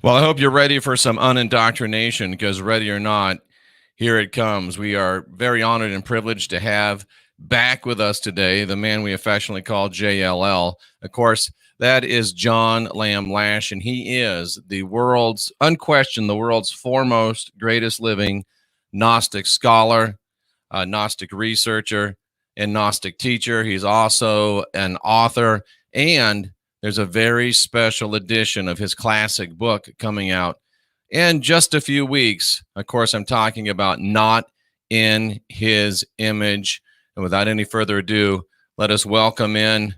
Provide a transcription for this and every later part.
Well, I hope you're ready for some unindoctrination, because ready or not, here it comes. We are very honored and privileged to have back with us today the man we affectionately call JLL. Of course, that is John Lamb Lash, and he is the world's foremost, greatest living Gnostic scholar, Gnostic researcher, and Gnostic teacher. He's also an author, and there's a very special edition of his classic book coming out in just a few weeks. Of course, I'm talking about Not in His Image. And without any further ado, let us welcome in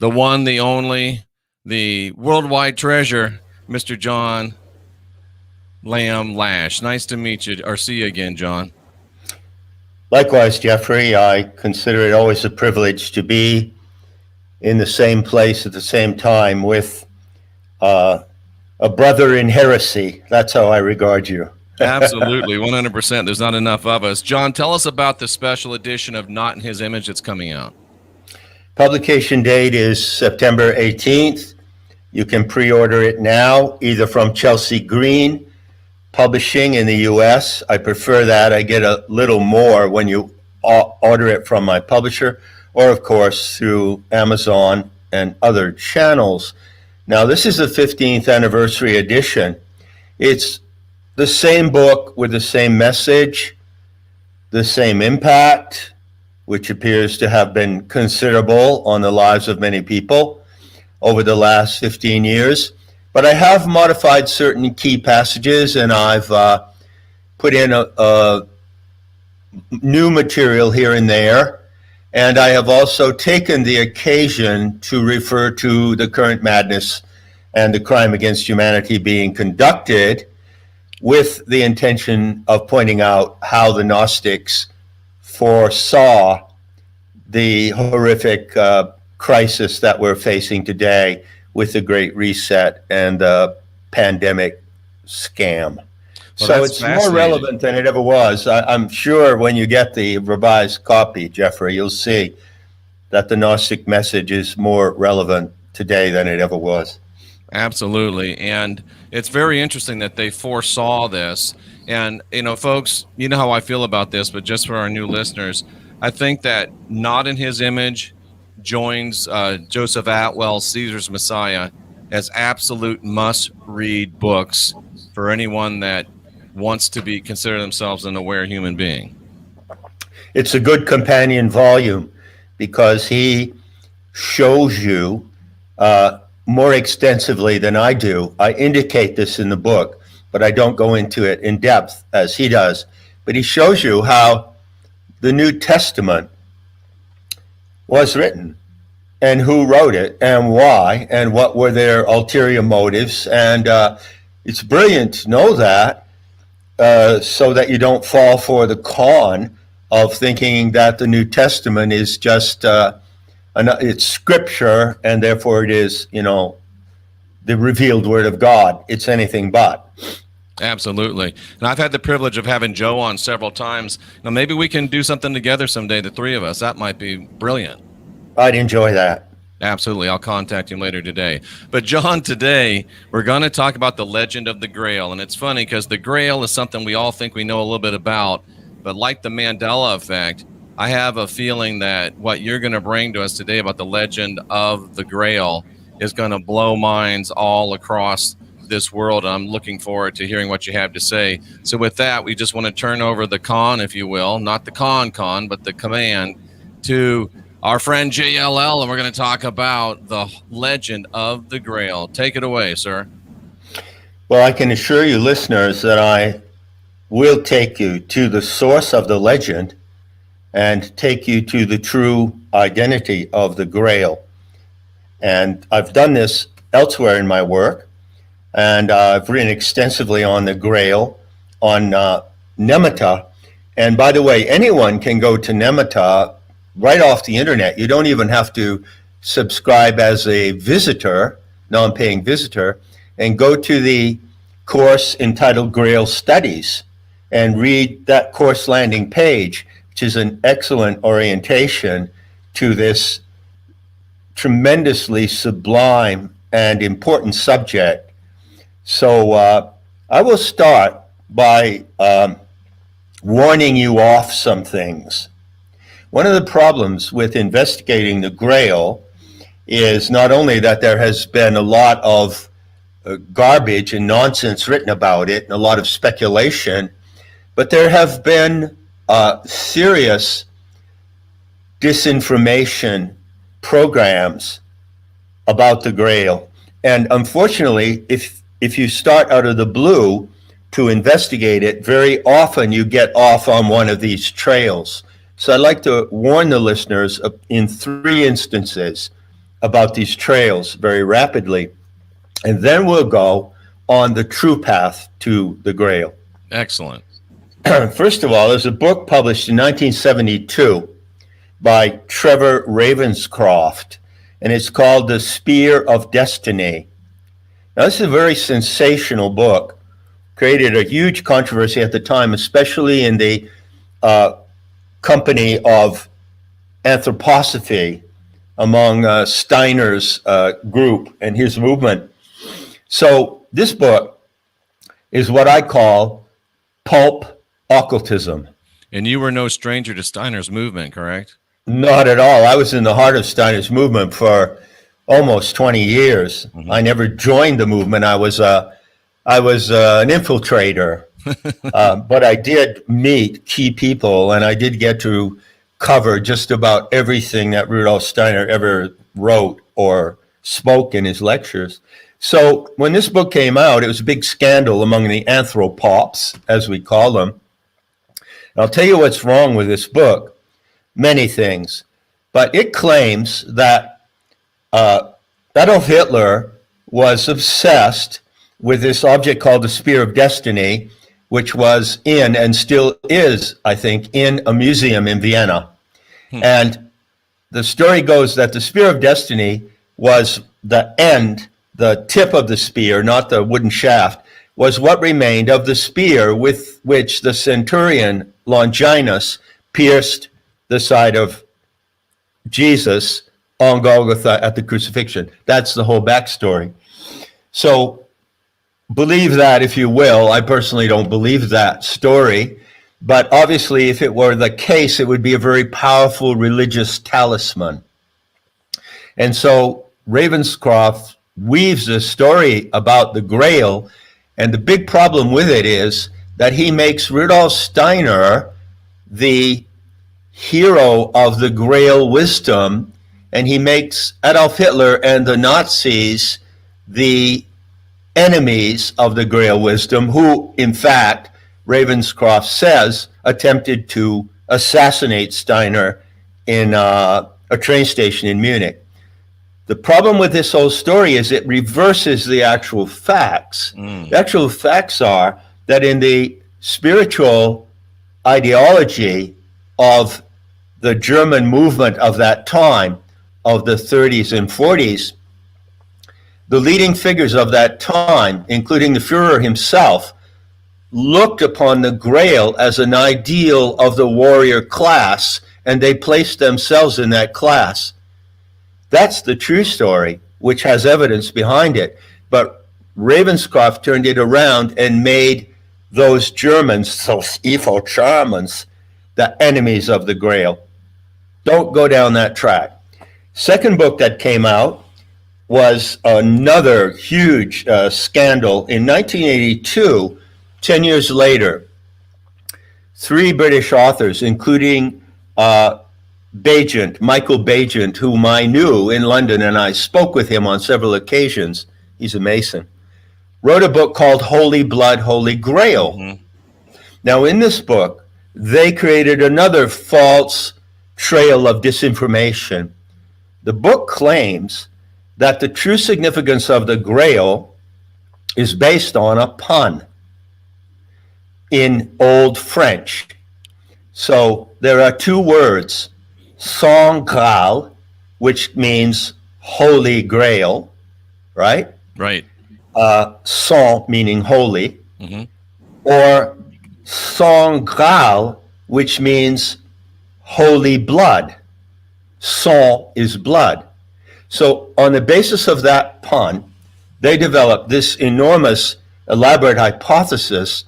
the one, the only, the worldwide treasure, Mr. John Lamb Lash. Nice to meet you, or see you again, John. Likewise, Jeffrey. I consider it always a privilege to be in the same place at the same time with a brother in heresy. That's how I regard you. Absolutely, 100%. There's not enough of us. John, tell us about the special edition of Not in His Image that's coming out. Publication date is September 18th. You can pre-order it now, either from Chelsea Green Publishing in the U.S. I prefer that. I get a little more when you order it from my publisher, or of course through Amazon and other channels. Now, this is the 15th anniversary edition. It's the same book with the same message, the same impact, which appears to have been considerable on the lives of many people over the last 15 years. But I have modified certain key passages, and I've put in a new material here and there. And I have also taken the occasion to refer to the current madness and the crime against humanity being conducted, with the intention of pointing out how the Gnostics foresaw the horrific crisis that we're facing today with the Great Reset and the pandemic scam. Well, so it's more relevant than it ever was. I'm sure when you get the revised copy, Jeffrey, you'll see that the Gnostic message is more relevant today than it ever was. Absolutely. And it's very interesting that they foresaw this. And, you know, folks, you know how I feel about this, but just for our new listeners, I think that Not in His Image joins Joseph Atwell's Caesar's Messiah as absolute must-read books for anyone that wants to consider themselves an aware human being. It's a good companion volume because he shows you more extensively than I do. I indicate this in the book, but I don't go into it in depth as he does. But he shows you how the New Testament was written, and who wrote it, and why, and what were their ulterior motives. And it's brilliant to know that, so that you don't fall for the con of thinking that the New Testament is just it's scripture, and therefore it is, you know, the revealed word of God. It's anything but. Absolutely. And I've had the privilege of having Joe on several times. Now, maybe we can do something together someday, the three of us. That might be brilliant. I'd enjoy that. Absolutely. I'll contact him later today. But John, today we're going to talk about the legend of the Grail. And it's funny because the Grail is something we all think we know a little bit about. But like the Mandela effect, I have a feeling that what you're going to bring to us today about the legend of the Grail is going to blow minds all across this world. I'm looking forward to hearing what you have to say. So with that, we just want to turn over the con, if you will, not the con, but the command to our friend JLL, and we're going to talk about the legend of the Grail. Take it away, sir. Well, I can assure you, listeners, that I will take you to the source of the legend and take you to the true identity of the Grail. And I've done this elsewhere in my work, and I've written extensively on the Grail, on Nemata. And by the way, anyone can go to Nemata right off the internet. You don't even have to subscribe as a visitor, non-paying visitor, and go to the course entitled Grail Studies and read that course landing page, which is an excellent orientation to this tremendously sublime and important subject. So I will start by warning you off some things. One of the problems with investigating the Grail is not only that there has been a lot of garbage and nonsense written about it and a lot of speculation, but there have been serious disinformation programs about the Grail. And unfortunately, if you start out of the blue to investigate it, very often you get off on one of these trails. So I'd like to warn the listeners in 3 instances about these trails very rapidly. And then we'll go on the true path to the Grail. Excellent. First of all, there's a book published in 1972 by Trevor Ravenscroft, and it's called The Spear of Destiny. Now, this is a very sensational book, created a huge controversy at the time, especially in the company of anthroposophy among Steiner's group and his movement. So this book is what I call pulp occultism. And you were no stranger to Steiner's movement, correct? Not at all. I was in the heart of Steiner's movement for almost 20 years. Mm-hmm. I never joined the movement. I was an infiltrator, but I did meet key people, and I did get to cover just about everything that Rudolf Steiner ever wrote or spoke in his lectures. So when this book came out, it was a big scandal among the anthropops, as we call them. And I'll tell you what's wrong with this book. Many things. But it claims that Adolf Hitler was obsessed with this object called the Spear of Destiny, which was in, and still is, I think, in a museum in Vienna. And the story goes that the Spear of Destiny was the end, the tip of the spear, not the wooden shaft, was what remained of the spear with which the centurion Longinus pierced the side of Jesus on Golgotha at the crucifixion. That's the whole backstory. So believe that if you will. I personally don't believe that story, but obviously if it were the case, it would be a very powerful religious talisman. And so Ravenscroft weaves a story about the Grail, and the big problem with it is that he makes Rudolf Steiner the hero of the Grail wisdom, and he makes Adolf Hitler and the Nazis the enemies of the Grail wisdom, who, in fact, Ravenscroft says, attempted to assassinate Steiner in a train station in Munich. The problem with this whole story is it reverses the actual facts. The actual facts are that in the spiritual ideology of the German movement of that time, of the 30s and 40s, the leading figures of that time, including the Führer himself, looked upon the Grail as an ideal of the warrior class, and they placed themselves in that class. That's the true story, which has evidence behind it. But Ravenscroft turned it around and made those Germans, those evil Germans, the enemies of the Grail. Don't go down that track. Second book that came out was another huge scandal. In 1982, 10 years later, 3 British authors, including Michael Bagent, whom I knew in London, and I spoke with him on several occasions, he's a Mason, wrote a book called Holy Blood, Holy Grail. Mm-hmm. Now, in this book, they created another false trail of disinformation. The book claims that the true significance of the Grail is based on a pun in Old French. So there are 2 words, Saint Grail, which means Holy Grail, right? Right. Saint meaning holy, mm-hmm. or Saint Grail, which means holy blood. Sang is blood. So on the basis of that pun, they developed this enormous, elaborate hypothesis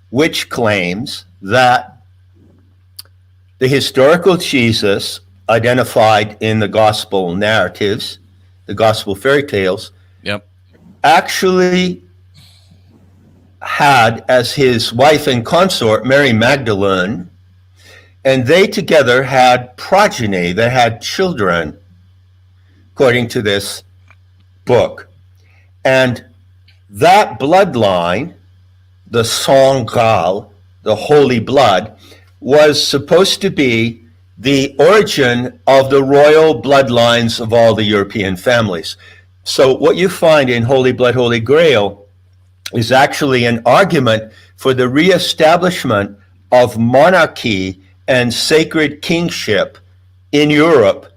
which claims that the historical Jesus identified in the gospel narratives, the gospel fairy tales, Yep. actually had as his wife and consort Mary Magdalene, and they together had progeny, they had children, according to this book. And that bloodline, the sang Grail, the holy blood, was supposed to be the origin of the royal bloodlines of all the European families. So what you find in Holy Blood, Holy Grail is actually an argument for the reestablishment of monarchy and sacred kingship in Europe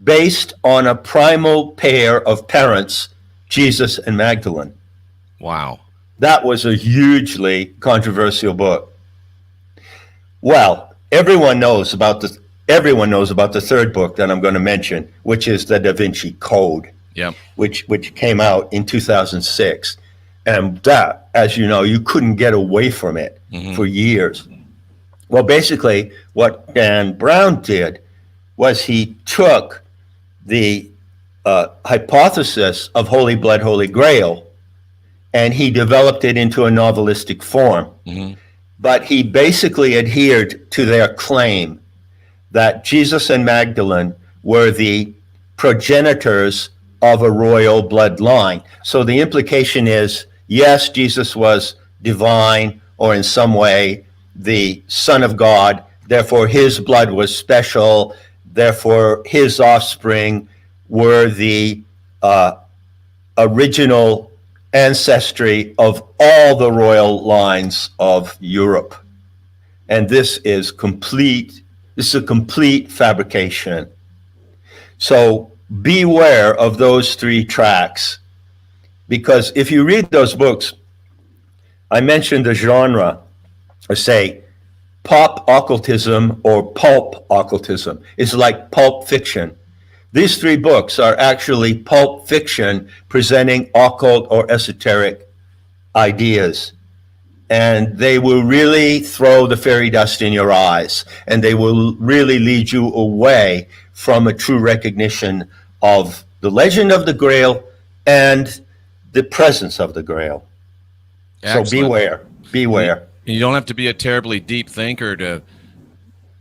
based on a primal pair of parents, Jesus and Magdalene. Wow. That was a hugely controversial book. Well, everyone knows about the third book that I'm going to mention, which is the Da Vinci Code, Yep. which came out in 2006. And that, as you know, you couldn't get away from it for years. Well, basically, what Dan Brown did was he took the hypothesis of Holy Blood, Holy Grail, and he developed it into a novelistic form. But he basically adhered to their claim that Jesus and Magdalene were the progenitors of a royal bloodline. So the implication is, yes, Jesus was divine or in some way the Son of God, therefore his blood was special, therefore his offspring were the original ancestry of all the royal lines of Europe. And this is a complete fabrication. So beware of those three tracks, because if you read those books, I mentioned the genre, or say pop occultism or pulp occultism. It's like pulp fiction. These three books are actually pulp fiction presenting occult or esoteric ideas. And they will really throw the fairy dust in your eyes, and they will really lead you away from a true recognition of the legend of the Grail and the presence of the Grail. Excellent. So beware. You don't have to be a terribly deep thinker to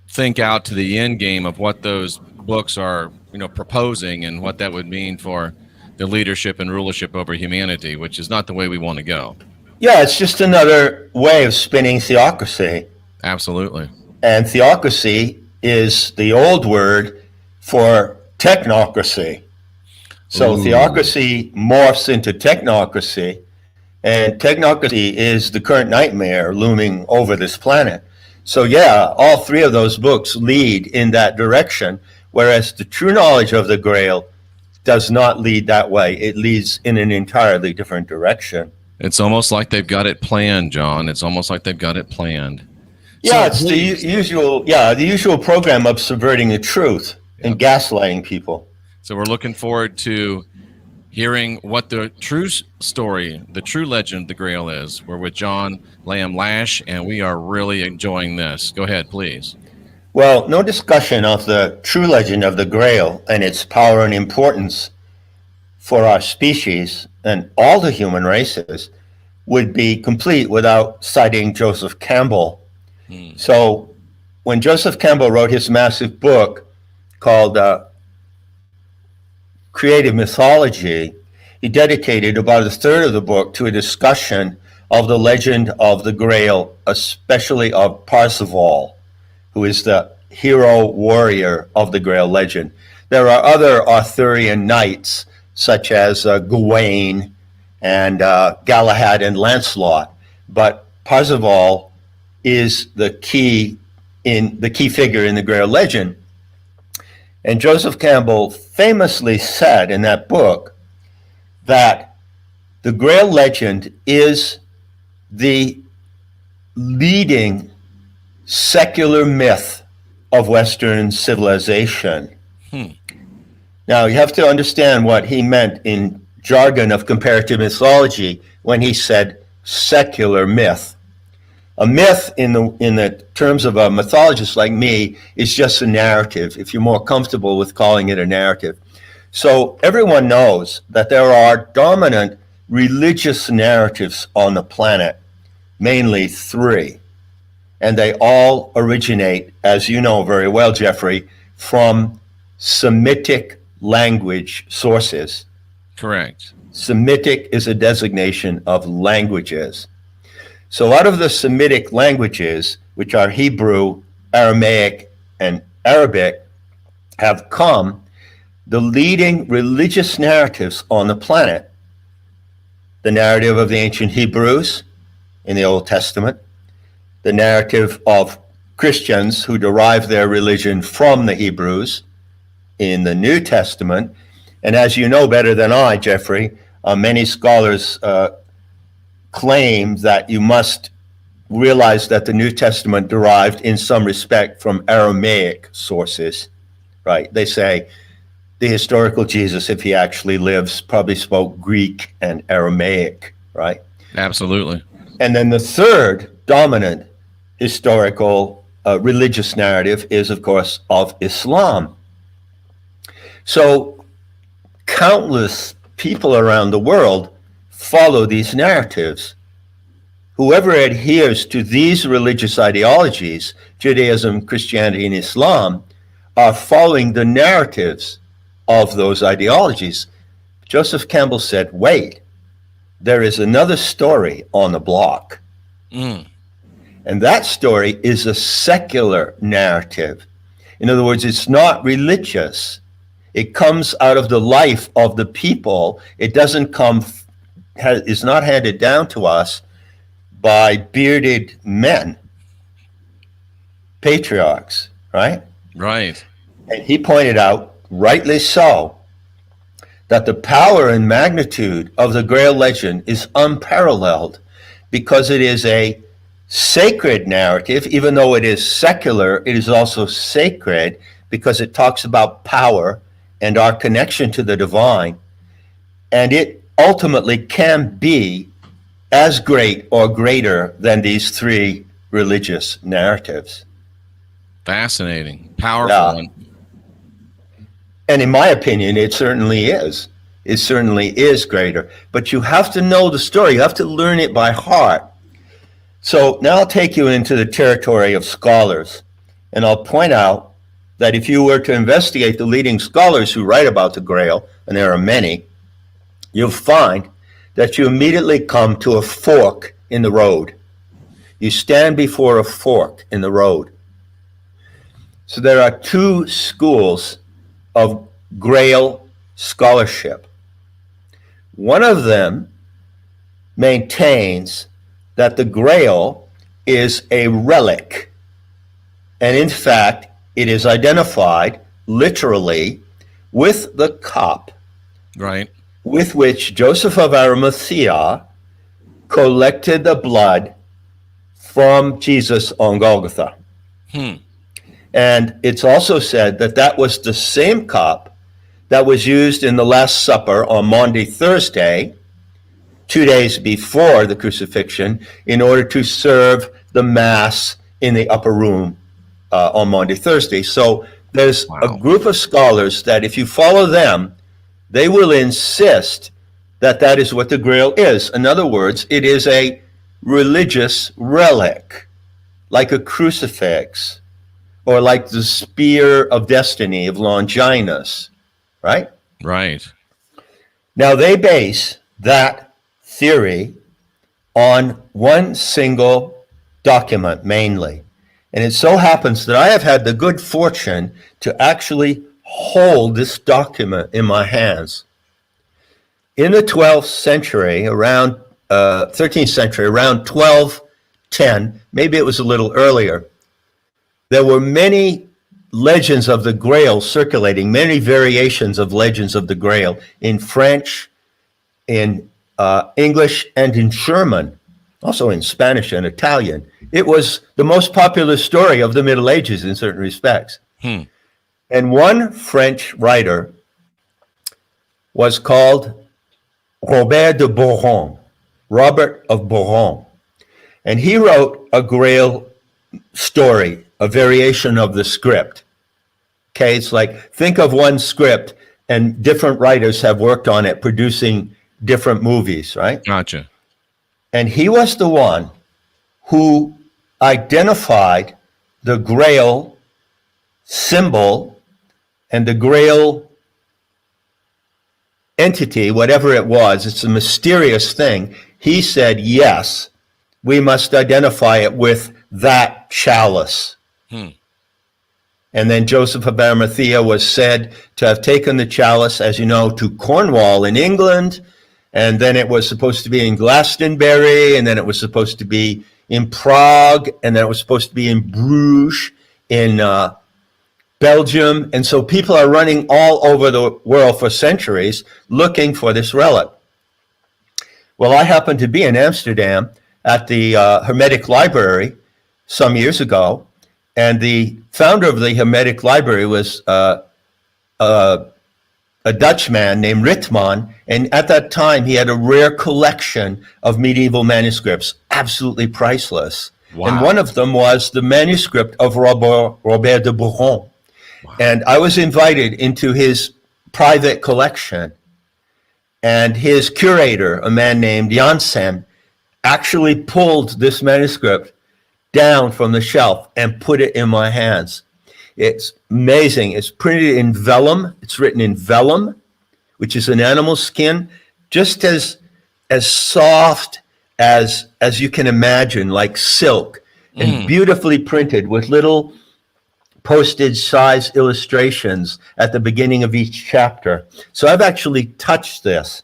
think out to the end game of what those books are, proposing and what that would mean for the leadership and rulership over humanity, which is not the way we want to go. Yeah, it's just another way of spinning theocracy. Absolutely. And theocracy is the old word for technocracy. So theocracy morphs into technocracy, and technocracy is the current nightmare looming over this planet. So yeah, all three of those books lead in that direction, whereas the true knowledge of the Grail does not lead that way. It leads in an entirely different direction. It's almost like they've got it planned, John. It's almost like they've got it planned. Yeah, so it's the usual program of subverting the truth and gaslighting people. So we're looking forward to hearing what the true story, the true legend of the Grail is. We're with John Lamb Lash, and we are really enjoying this. Go ahead, please. Well, no discussion of the true legend of the Grail and its power and importance for our species and all the human races would be complete without citing Joseph Campbell. So when Joseph Campbell wrote his massive book called Creative Mythology, he dedicated about a third of the book to a discussion of the legend of the Grail, especially of Perceval, who is the hero warrior of the Grail legend. There are other Arthurian knights, such as Gawain and Galahad and Lancelot, but Perceval is the key figure in the Grail legend. And Joseph Campbell famously said in that book that the Grail legend is the leading secular myth of Western civilization. Now, you have to understand what he meant in jargon of comparative mythology when he said secular myth. A myth, in the terms of a mythologist like me, is just a narrative, if you're more comfortable with calling it a narrative. So everyone knows that there are dominant religious narratives on the planet, mainly three. And they all originate, as you know very well, Jeffrey, from Semitic language sources. Correct. Semitic is a designation of languages. So out of the Semitic languages, which are Hebrew, Aramaic, and Arabic, have come the leading religious narratives on the planet. The narrative of the ancient Hebrews in the Old Testament, the narrative of Christians who derive their religion from the Hebrews in the New Testament. And as you know better than I, Jeffrey, many scholars claim that you must realize that the New Testament derived in some respect from Aramaic sources, right? They say the historical Jesus, if he actually lives, probably spoke Greek and Aramaic, right? Absolutely. And then the third dominant historical religious narrative is, of course, of Islam. So countless people around the world follow these narratives. Whoever adheres to these religious ideologies, Judaism, Christianity, and Islam, are following the narratives of those ideologies. Joseph Campbell said, wait, there is another story on the block. And that story is a secular narrative. In other words, it's not religious. It comes out of the life of the people. It doesn't come, is not handed down to us by bearded men, patriarchs, right? Right. And he pointed out, rightly so, that the power and magnitude of the Grail legend is unparalleled because it is a sacred narrative. Even though it is secular, it is also sacred because it talks about power and our connection to the divine. And it ultimately can be as great or greater than these three religious narratives. Fascinating. Powerful. Yeah. And in my opinion, it certainly is. It certainly is greater. But you have to know the story. You have to learn it by heart. So now I'll take you into the territory of scholars. And I'll point out that if you were to investigate the leading scholars who write about the Grail, and there are many, you'll find that you immediately come to a fork in the road. You stand before a fork in the road. So there are two schools of Grail scholarship. One of them maintains that the Grail is a relic. And in fact, it is identified literally with the cup, right, with which Joseph of Arimathea collected the blood from Jesus on Golgotha. And it's also said that that was the same cup that was used in the Last Supper on Maundy Thursday, 2 days before the crucifixion, in order to serve the Mass in the upper room on Maundy Thursday. So there's a group of scholars that if you follow them, they will insist that that is what the Grail is. In other words, it is a religious relic, like a crucifix, or like the spear of destiny of Longinus, right? Right. Now they base that theory on one single document mainly. And it so happens that I have had the good fortune to actually hold this document in my hands. In the 12th century, around 13th century, around 1210, maybe it was a little earlier, there were many legends of the Grail circulating, many variations of legends of the Grail in French, in English, and in German, also in Spanish and Italian. It was the most popular story of the Middle Ages in certain respects. And one French writer was called Robert de Boron, Robert of Boron. And he wrote a Grail story, a variation of the script. Okay, it's like, think of one script and different writers have worked on it, producing different movies, right? Gotcha. And he was the one who identified the Grail symbol and the Grail entity, whatever it was. It's a mysterious thing. He said, yes, we must identify it with that chalice. And then Joseph of Arimathea was said to have taken the chalice, as you know, to Cornwall in England, and then it was supposed to be in Glastonbury, and then it was supposed to be in Prague, and then it was supposed to be in Bruges in Belgium. And so people are running all over the world for centuries looking for this relic. Well, I happened to be in Amsterdam at the Hermetic Library some years ago, and the founder of the Hermetic Library was a Dutchman named Ritman, and at that time he had a rare collection of medieval manuscripts, absolutely priceless. Wow. And one of them was the manuscript of Robert de Boron. Wow. And I was invited into his private collection, and his curator, a man named Janssen, actually pulled this manuscript down from the shelf and put it in my hands. It's amazing. It's printed in vellum. It's written in vellum, which is an animal skin, just as soft as you can imagine, like silk, and beautifully printed with little postage size illustrations at the beginning of each chapter. So I've actually touched this,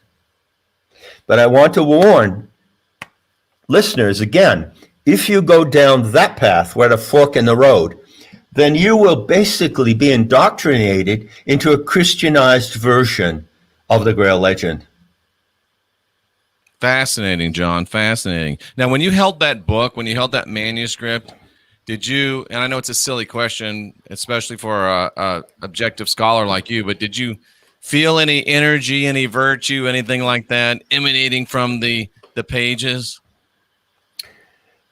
but I want to warn listeners again, if you go down that path, where the fork in the road, then you will basically be indoctrinated into a Christianized version of the Grail legend. Fascinating, John. Fascinating. Now, when you held that book, when you held that manuscript, did you, and I know it's a silly question, especially for a objective scholar like you, but did you feel any energy, any virtue, anything like that emanating from the pages?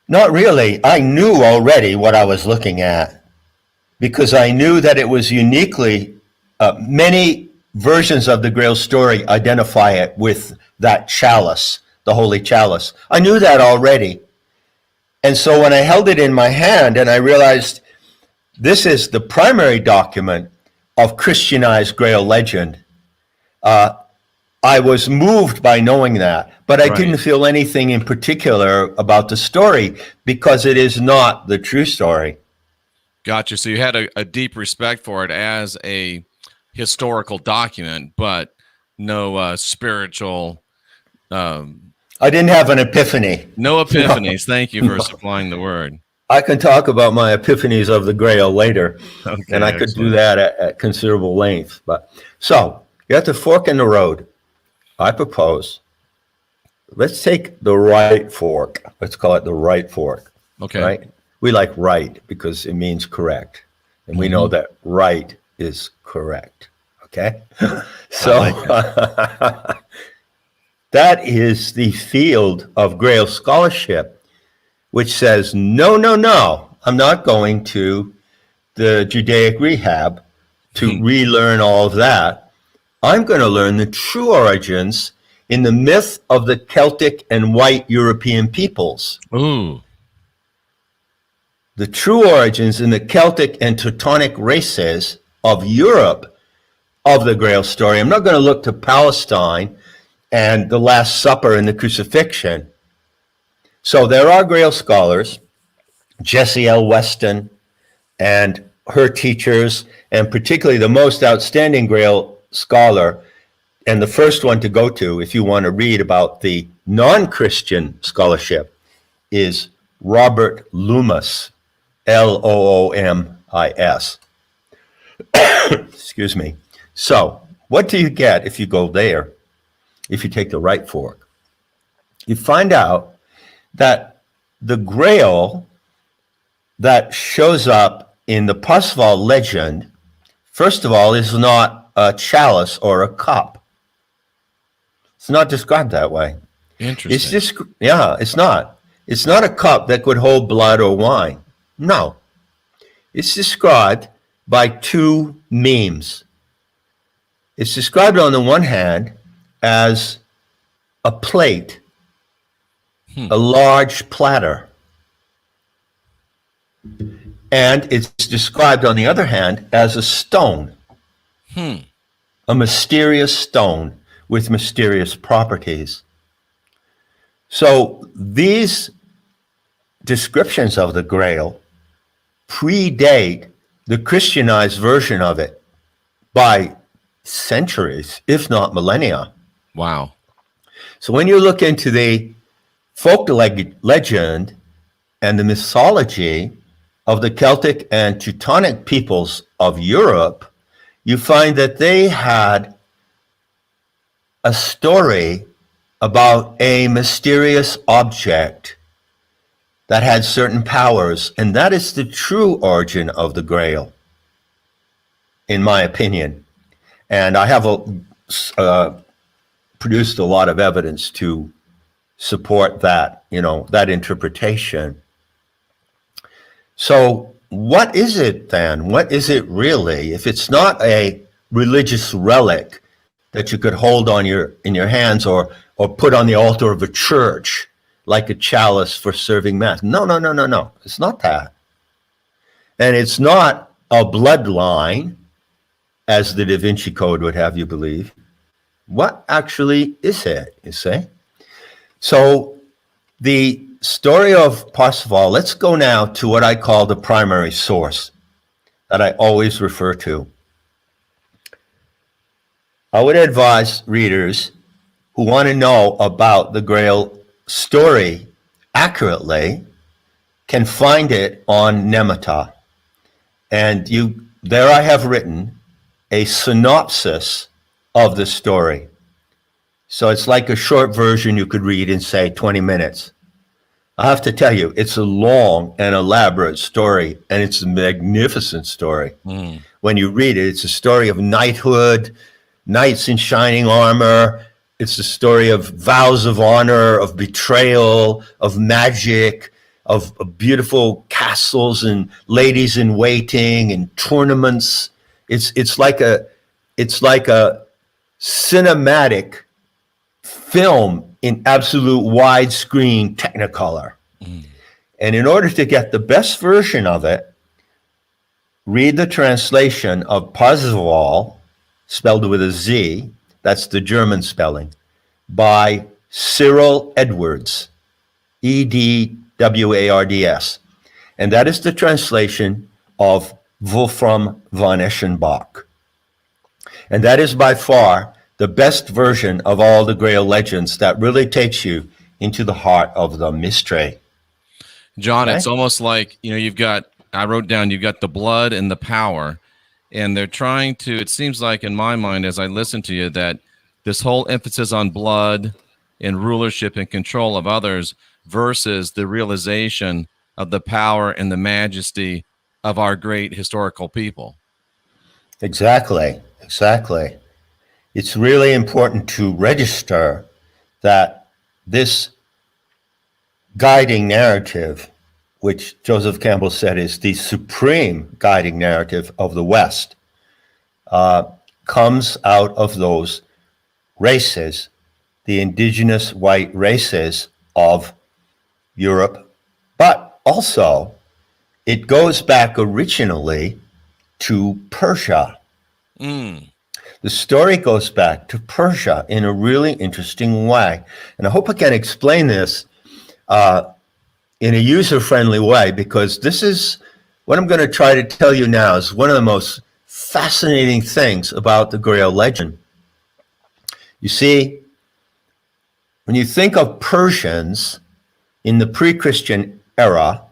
Not really. I knew already what I was looking at, because I knew that it was uniquely, many versions of the Grail story identify it with that chalice, the holy chalice. I knew that already. And so when I held it in my hand and I realized this is the primary document of Christianized Grail legend, I was moved by knowing that, but I didn't feel anything in particular about the story because it is not the true story. Gotcha. So you had a deep respect for it as a historical document, but no spiritual. I didn't have an epiphany. No epiphanies. Thank you for supplying the word. I can talk about my epiphanies of the Grail later, and I could do that at considerable length. But so you have to fork in the road. I propose, let's take the right fork. Let's call it the right fork. Okay. Right? We like right because it means correct. And we know that right is correct. Okay? So that is the field of Grail scholarship, which says, no, I'm not going to the Judaic rehab to relearn all of that. I'm going to learn the true origins in the myth of the Celtic and white European peoples. Ooh. The true origins in the Celtic and Teutonic races of Europe of the Grail story. I'm not going to look to Palestine and the Last Supper and the crucifixion. So there are Grail scholars, Jessie L. Weston and her teachers, and particularly the most outstanding Grail scholar, and the first one to go to if you want to read about the non-Christian scholarship, is Robert Loomis, Loomis. Excuse me. So what do you get if you go there, if you take the right fork? You find out that the Grail that shows up in the Perceval legend, first of all, is not a chalice or a cup. It's not described that way. Interesting. It's just, yeah, it's not. It's not a cup that could hold blood or wine. No. It's described by two memes. It's described on the one hand as a plate, a large platter. And it's described on the other hand as a stone, a mysterious stone with mysterious properties. So these descriptions of the Grail predate the Christianized version of it by centuries, if not millennia. Wow. So when you look into the folk legend and the mythology of the Celtic and Teutonic peoples of Europe, you find that they had a story about a mysterious object that had certain powers, and that is the true origin of the Grail, in my opinion. And I have produced a lot of evidence to support that, that interpretation. So what is it then? What is it really? If it's not a religious relic that you could hold in your hands or put on the altar of a church like a chalice for serving mass. No. It's not that. And it's not a bloodline, as the Da Vinci Code would have you believe. What actually is it, you see? So the story of Perceval, let's go now to what I call the primary source that I always refer to. I would advise readers who want to know about the Grail story accurately can find it on Nemata. And there I have written a synopsis of the story. So it's like a short version you could read in, say, 20 minutes. I have to tell you, it's a long and elaborate story, and it's a magnificent story. When you read it, it's a story of knighthood, knights in shining armor. It's a story of vows of honor, of betrayal, of magic, of beautiful castles and ladies in waiting and tournaments. It's like a cinematic film in absolute widescreen Technicolor. And in order to get the best version of it, read the translation of Perceval, spelled with a Z, that's the German spelling, by Cyril Edwards, Edwards. And that is the translation of Wolfram von Eschenbach. And that is by far the best version of all the Grail legends that really takes you into the heart of the mystery. John, okay? It's almost like, I wrote down, you've got the blood and the power, and they're trying to, it seems like in my mind, as I listen to you, that this whole emphasis on blood and rulership and control of others versus the realization of the power and the majesty of our great historical people. Exactly. It's really important to register that this guiding narrative, which Joseph Campbell said is the supreme guiding narrative of the West, comes out of those races, the indigenous white races of Europe, but also it goes back originally to Persia. The story goes back to Persia in a really interesting way. And I hope I can explain this in a user-friendly way, because this is what I'm going to try to tell you now is one of the most fascinating things about the Grail legend. You see, when you think of Persians in the pre-Christian era,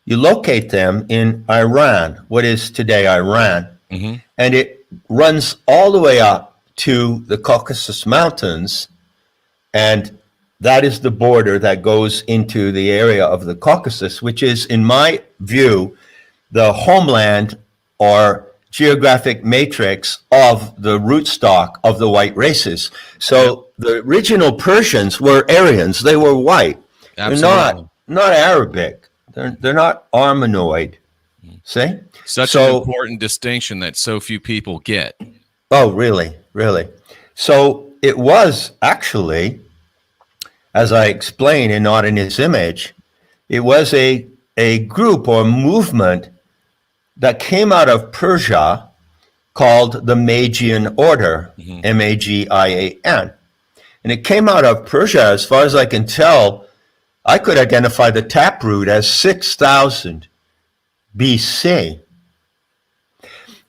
you locate them in Iran, what is today Iran, and it runs all the way up to the Caucasus Mountains, and that is the border that goes into the area of the Caucasus, which is, in my view, the homeland or geographic matrix of the rootstock of the white races. So the original Persians were Aryans. They were white. Absolutely. They're not Arabic. They're not Armenoid. See? Such an important distinction that so few people get. Oh, really? Really? So it was actually, as I explain in Not in His Image, it was a group or movement that came out of Persia called the Magian Order, Magian. And it came out of Persia, as far as I can tell. I could identify the taproot as 6,000 BC.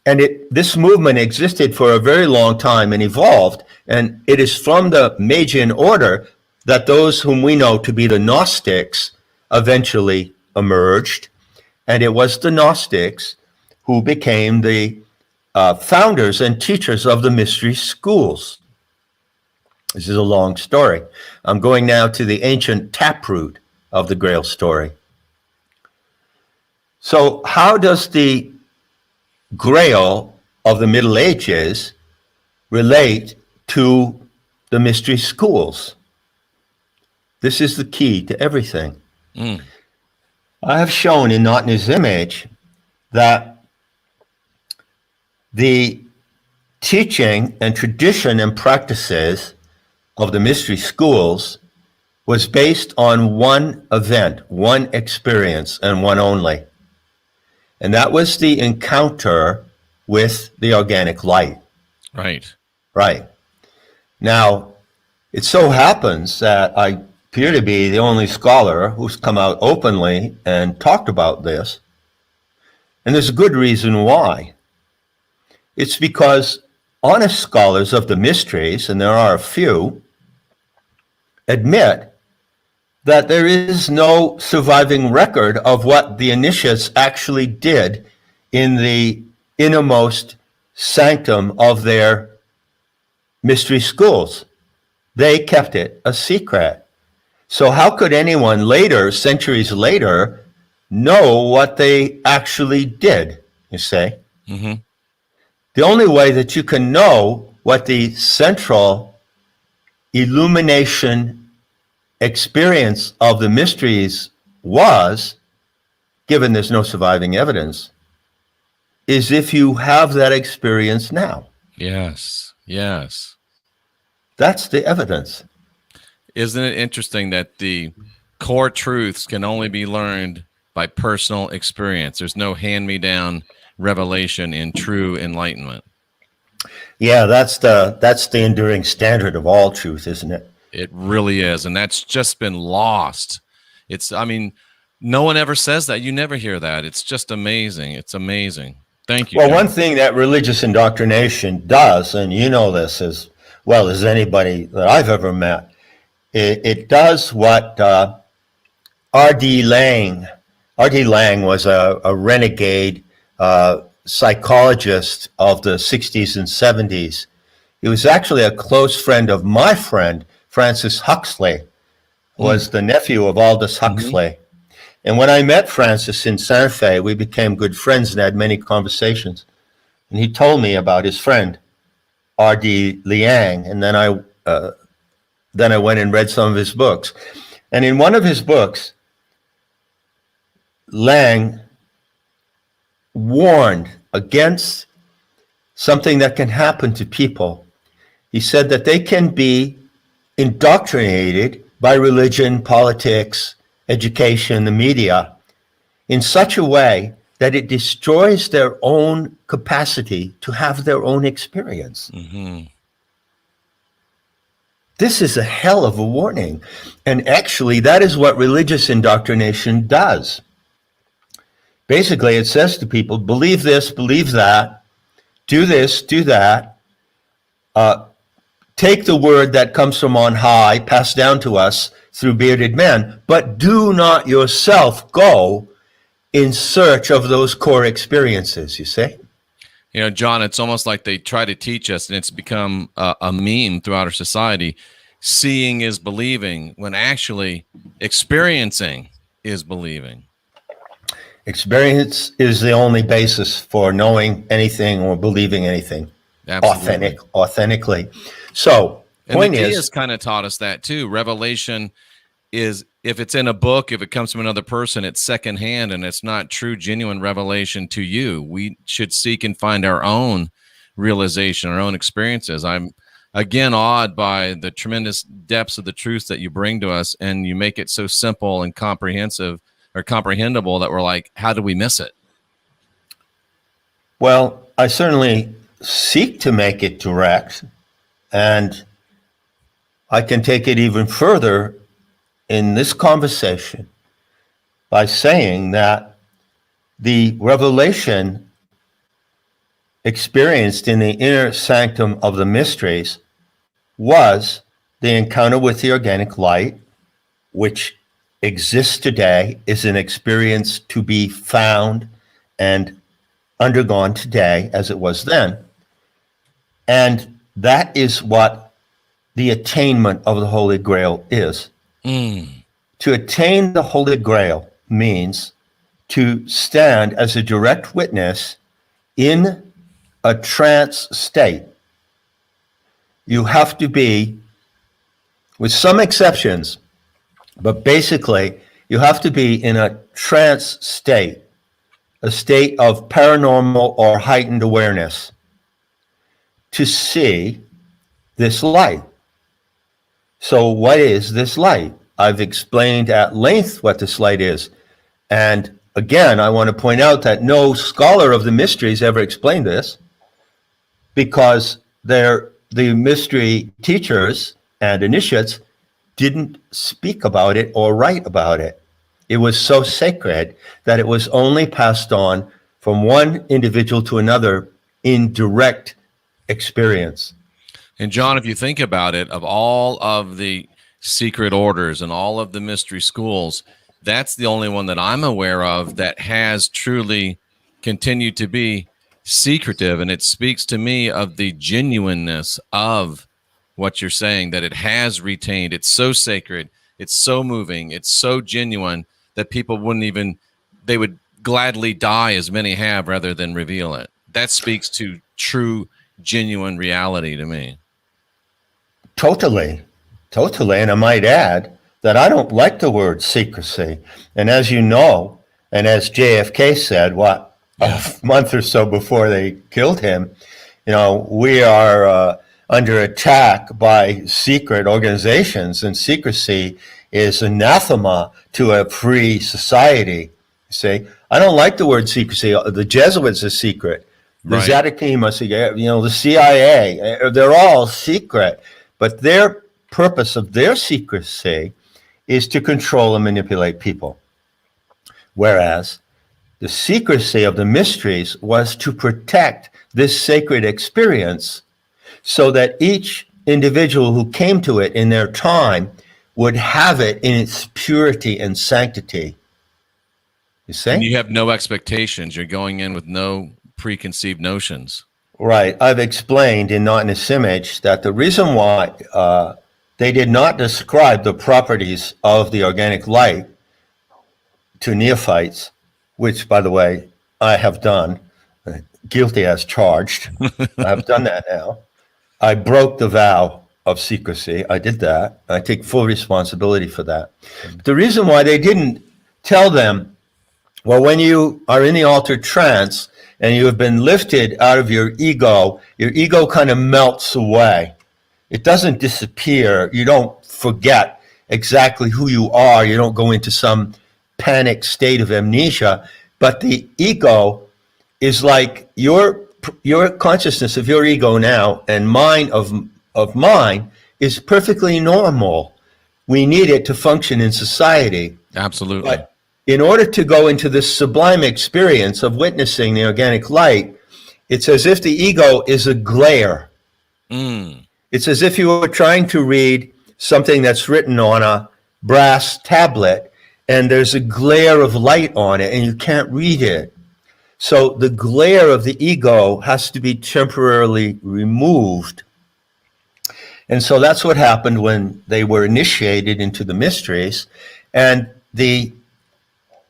And this movement existed for a very long time and evolved. And it is from the Magian Order that those whom we know to be the Gnostics eventually emerged. And it was the Gnostics who became the founders and teachers of the mystery schools. This is a long story. I'm going now to the ancient taproot of the Grail story. So how does the Grail of the Middle Ages relate to the mystery schools? This is the key to everything. I have shown in Not in His Image that the teaching and tradition and practices of the mystery schools was based on one event, one experience, and one only. And that was the encounter with the organic light. Right. Right. Now, it so happens that I appear to be the only scholar who's come out openly and talked about this. And there's a good reason why. It's because honest scholars of the mysteries, and there are a few, admit that there is no surviving record of what the initiates actually did in the innermost sanctum of their mystery schools. They kept it a secret. So how could anyone later, centuries later, know what they actually did, you say? The only way that you can know what the central illumination experience of the mysteries was, given there's no surviving evidence, is if you have that experience now. Yes. Yes. That's the evidence. Isn't it interesting that the core truths can only be learned by personal experience? There's no hand-me-down revelation in true enlightenment. Yeah, that's the enduring standard of all truth, isn't it? It really is, and that's just been lost. No one ever says that. You never hear that. It's just amazing. It's amazing. Thank you. Well, John. one thing that religious indoctrination does, and you know this as well as anybody that I've ever met, it does what R.D. Laing was a renegade psychologist of the 60s and 70s. He was actually a close friend of my friend, Francis Huxley, was the nephew of Aldous Huxley. And when I met Francis in Santa Fe, we became good friends and had many conversations. And he told me about his friend, R.D. Liang, and then I went and read some of his books. And in one of his books, Liang warned against something that can happen to people. He said that they can be indoctrinated by religion, politics, education, the media, in such a way that it destroys their own capacity to have their own experience. This is a hell of a warning. And actually, that is what religious indoctrination does. Basically, it says to people, believe this, believe that, do this, do that, take the word that comes from on high, passed down to us through bearded men, but do not yourself go in search of those core experiences, you see? You know, John, it's almost like they try to teach us, and it's become a meme throughout our society. Seeing is believing, when actually experiencing is believing. Experience is the only basis for knowing anything or believing anything. Absolutely. Authentically. So, And point the is, has kind of taught us that too. Revelation is, if it's in a book, if it comes from another person, it's secondhand and it's not true, genuine revelation to you. We should seek and find our own realization, our own experiences. I'm again awed by the tremendous depths of the truth that you bring to us, and you make it so simple and comprehensive or comprehensible that we're like, how do we miss it? well, I certainly seek to make it direct, and I can take it even further in this conversation by saying that the revelation experienced in the inner sanctum of the mysteries was the encounter with the organic light, which exists today, is an experience to be found and undergone today as it was then. And that is what the attainment of the Holy Grail is. To attain the Holy Grail means to stand as a direct witness in a trance state. You have to be, with some exceptions, but basically you have to be in a trance state, a state of paranormal or heightened awareness, to see this light. So what is this light? I've explained at length what this light is. And again, I want to point out that no scholar of the mysteries ever explained this, because the mystery teachers and initiates didn't speak about it or write about it. It was so sacred that it was only passed on from one individual to another in direct experience. And John, if you think about it, of all of the secret orders and all of the mystery schools, that's the only one that I'm aware of that has truly continued to be secretive. And it speaks to me of the genuineness of what you're saying, that it has retained. It's so sacred, it's so moving, it's so genuine that people wouldn't even, they would gladly die, as many have, rather than reveal it. That speaks to true, genuine reality to me. Totally. And I might add that I don't like the word secrecy. And as you know, and as JFK said, a month or so before they killed him, we are under attack by secret organizations, and secrecy is anathema to a free society. You see, I don't like the word secrecy. The Jesuits are secret. The Zadokim are secret. The CIA, they're all secret. But their purpose of their secrecy is to control and manipulate people. Whereas the secrecy of the mysteries was to protect this sacred experience so that each individual who came to it in their time would have it in its purity and sanctity. You see? And you have no expectations. You're going in with no preconceived notions. Right. I've explained in Not in This Image that the reason why they did not describe the properties of the organic light to neophytes, which, by the way, I have done, guilty as charged. I've done that now. I broke the vow of secrecy. I did that. I take full responsibility for that. But the reason why they didn't tell them, well, when you are in the altered trance and you have been lifted out of your ego kind of melts away. It doesn't disappear. You don't forget exactly who you are. You don't go into some panic state of amnesia. But the ego is like your consciousness of your ego now and mine of mine is perfectly normal. We need it to function in society. Absolutely. But in order to go into this sublime experience of witnessing the organic light, it's as if the ego is a glare. It's as if you were trying to read something that's written on a brass tablet, and there's a glare of light on it, and you can't read it. So the glare of the ego has to be temporarily removed. And so that's what happened when they were initiated into the mysteries. And the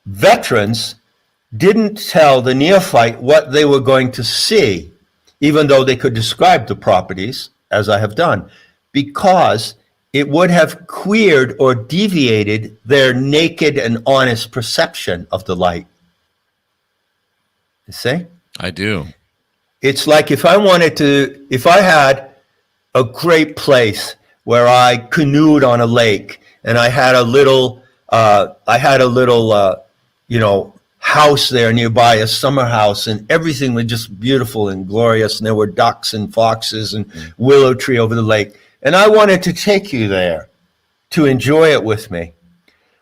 veterans didn't tell the neophyte what they were going to see, even though they could describe the properties, as I have done, because it would have queered or deviated their naked and honest perception of the light. You see? I do. It's like if I had a great place where I canoed on a lake, and I had a little, house there nearby, a summer house, and everything was just beautiful and glorious, and there were ducks and foxes and willow tree over the lake, and I wanted to take you there to enjoy it with me.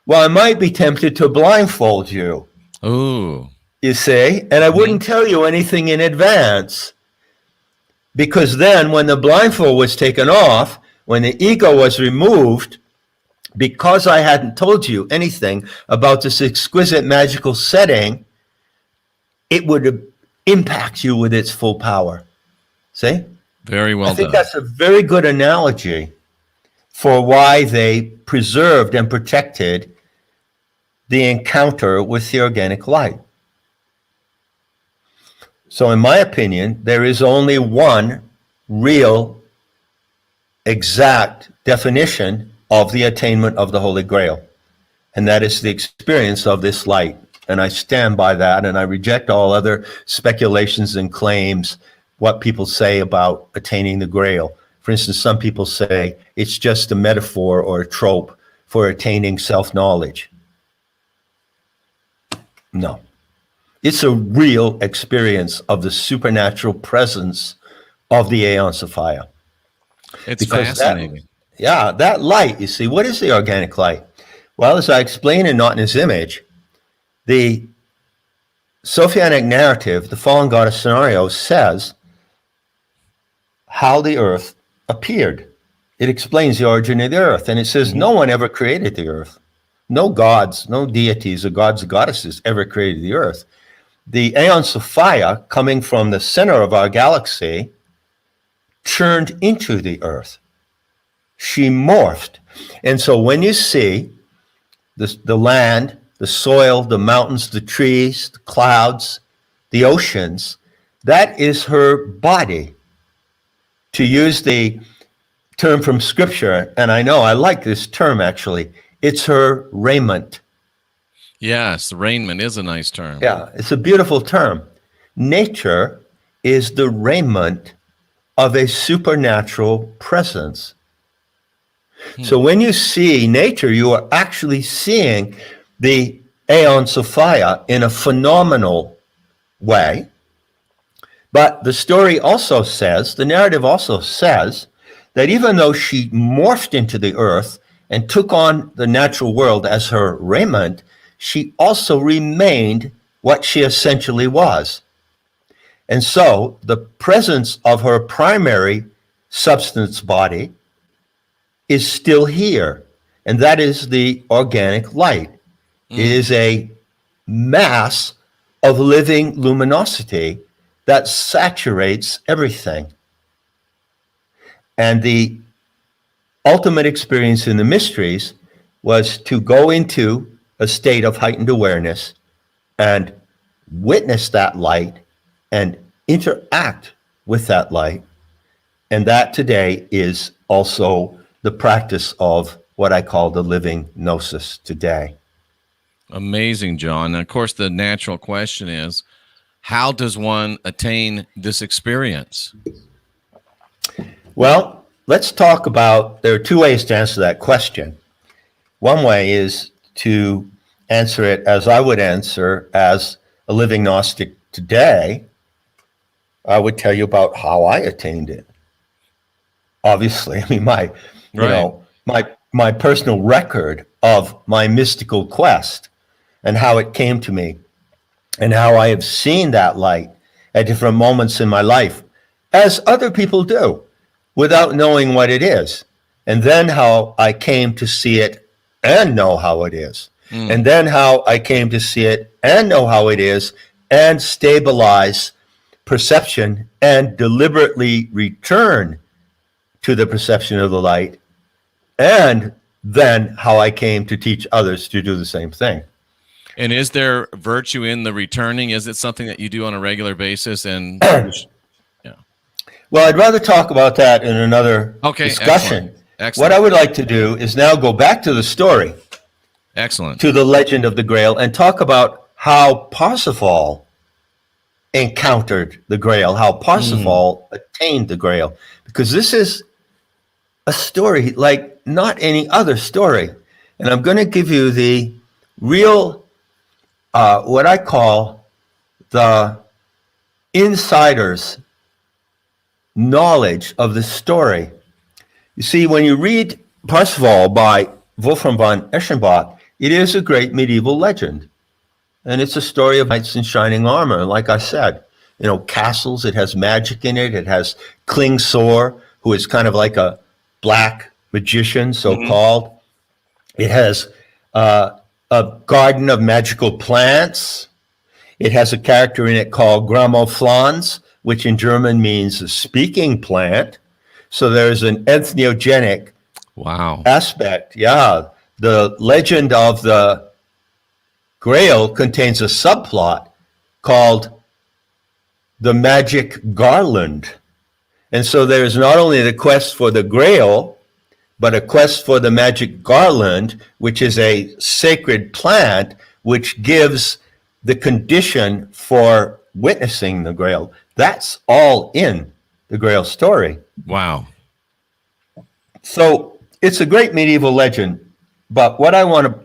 Well, I might be tempted to blindfold you. Ooh. You see, and I wouldn't tell you anything in advance, because then when the blindfold was taken off, when the ego was removed, because I hadn't told you anything about this exquisite magical setting, it would impact you with its full power. See? Very well done. I think that's a very good analogy for why they preserved and protected the encounter with the organic light. So in my opinion, there is only one real, exact definition of the attainment of the Holy Grail, and that is the experience of this light. And I stand by that, and I reject all other speculations and claims, what people say about attaining the Grail. For instance, some people say it's just a metaphor or a trope for attaining self-knowledge. No. It's a real experience of the supernatural presence of the Aeon Sophia. It's fascinating. That light, you see, what is the organic light? Well, as I explain in Not in His Image, the Sophianic narrative, the fallen goddess scenario, says how the earth appeared. It explains the origin of the earth, and it says no one ever created the earth. No gods, no deities or gods or goddesses ever created the earth. The Aeon Sophia, coming from the center of our galaxy, turned into the earth. She morphed. And so when you see the land, the soil, the mountains, the trees, the clouds, the oceans, that is her body. To use the term from Scripture, and I know I like this term actually, it's her raiment. Yes, raiment is a nice term. Yeah, it's a beautiful term. Nature is the raiment of a supernatural presence. So when you see nature, you are actually seeing the Aeon Sophia in a phenomenal way. But the story also says, the narrative also says, that even though she morphed into the earth and took on the natural world as her raiment, she also remained what she essentially was. And so the presence of her primary substance body is still here, and that is the organic light. It is a mass of living luminosity that saturates everything. And the ultimate experience in the mysteries was to go into a state of heightened awareness and witness that light and interact with that light. And that today is also the practice of what I call the living gnosis today. Amazing, John. And of course, the natural question is, how does one attain this experience? Well, let's talk about, there are two ways to answer that question. One way is to answer it as I would answer as a living Gnostic today. I would tell you about how I attained it. Obviously, I mean, my personal record of my mystical quest and how it came to me and how I have seen that light at different moments in my life, as other people do, without knowing what it is. And then how I came to see it and know how it is. And then how I came to see it and know how it is and stabilize perception and deliberately return to the perception of the light, and then how I came to teach others to do the same thing. And is there virtue in the returning? Is it something that you do on a regular basis? And yeah. Well, I'd rather talk about that in another discussion. Excellent. What I would like to do is now go back to the story. Excellent. To the legend of the Grail and talk about how Perceval encountered the Grail, how Perceval attained the Grail. Because this is a story like not any other story. And I'm going to give you the real, what I call the insider's knowledge of the story. You see, when you read Perceval by Wolfram von Eschenbach, it is a great medieval legend. And it's a story of knights in shining armor. And like I said, castles, it has magic in it. It has Klingsor, who is kind of like a black magician, so-called. It has a garden of magical plants. It has a character in it called Gramophlans, which in German means a speaking plant. So there's an ethnogenic aspect. Yeah. The legend of the Grail contains a subplot called the Magic Garland. And so there's not only the quest for the Grail, but a quest for the Magic Garland, which is a sacred plant which gives the condition for witnessing the Grail. That's all in the Grail story. Wow. So it's a great medieval legend. But what I want to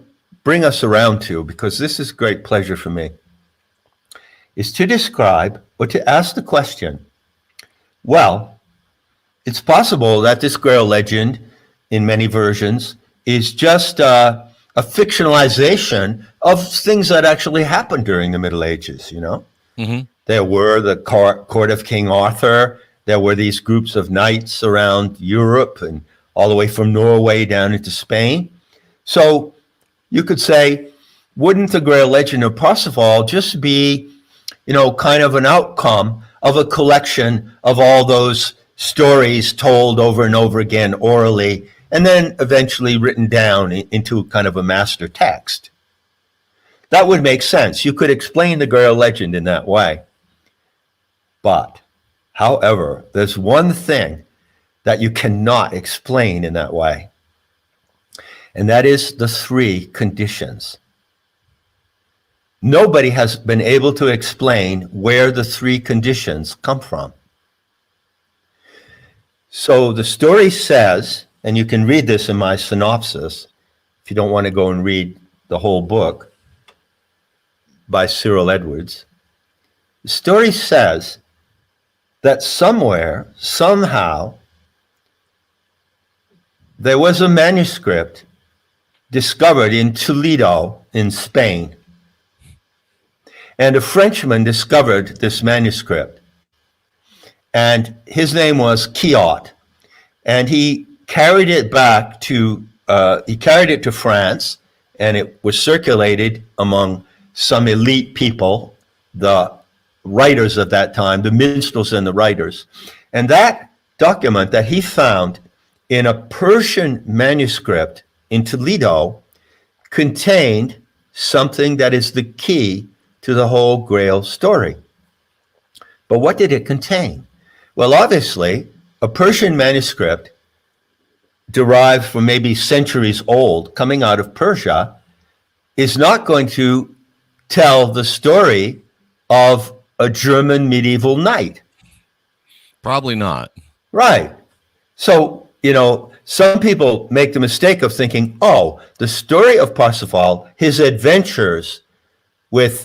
bring us around to, because this is great pleasure for me, is to describe or to ask the question, well, it's possible that this Grail legend, in many versions, is just a fictionalization of things that actually happened during the Middle Ages, There were the court of King Arthur. There were these groups of knights around Europe and all the way from Norway down into Spain. So you could say, wouldn't the Grail legend of Perceval just be, kind of an outcome of a collection of all those stories told over and over again orally, and then eventually written down into kind of a master text? That would make sense. You could explain the Grail legend in that way. But, however, there's one thing that you cannot explain in that way. And that is the three conditions. Nobody has been able to explain where the three conditions come from. So the story says, and you can read this in my synopsis, if you don't want to go and read the whole book by Cyril Edwards. The story says that somewhere, somehow, there was a manuscript discovered in Toledo in Spain. And a Frenchman discovered this manuscript. And his name was Quiot. And he carried it back to, France, and it was circulated among some elite people, the writers of that time, the minstrels and the writers. And that document that he found in a Persian manuscript in Toledo contained something that is the key to the whole Grail story. But what did it contain? Well, obviously, a Persian manuscript derived from maybe centuries old, coming out of Persia, is not going to tell the story of a German medieval knight. Probably not. Right. So, some people make the mistake of thinking, the story of Perceval, his adventures with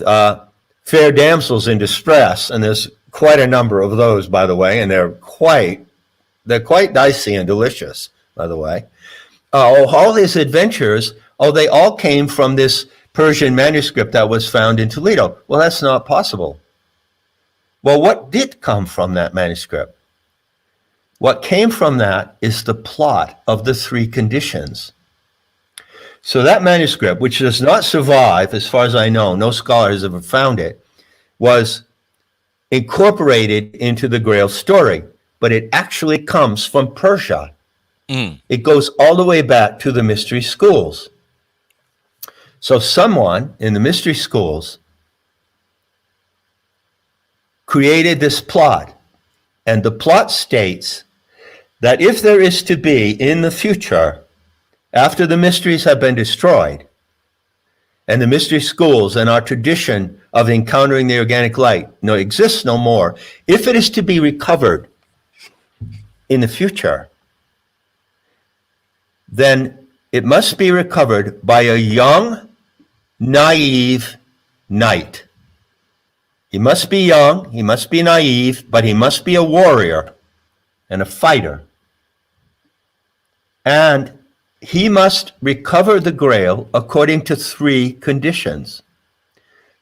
fair damsels in distress, and there's quite a number of those, by the way, and they're quite dicey and delicious, by the way. All his adventures, they all came from this Persian manuscript that was found in Toledo. Well, that's not possible. Well, what did come from that manuscript? What came from that is the plot of the three conditions. So that manuscript, which does not survive, as far as I know, no scholar has ever found it, was incorporated into the Grail story, but it actually comes from Persia. It goes all the way back to the mystery schools. So someone in the mystery schools created this plot, and the plot states that if there is to be in the future, after the mysteries have been destroyed, and the mystery schools and our tradition of encountering the organic light exists no more, if it is to be recovered in the future, then it must be recovered by a young, naive knight. He must be young, he must be naive, but he must be a warrior and a fighter. And he must recover the Grail according to 3 conditions.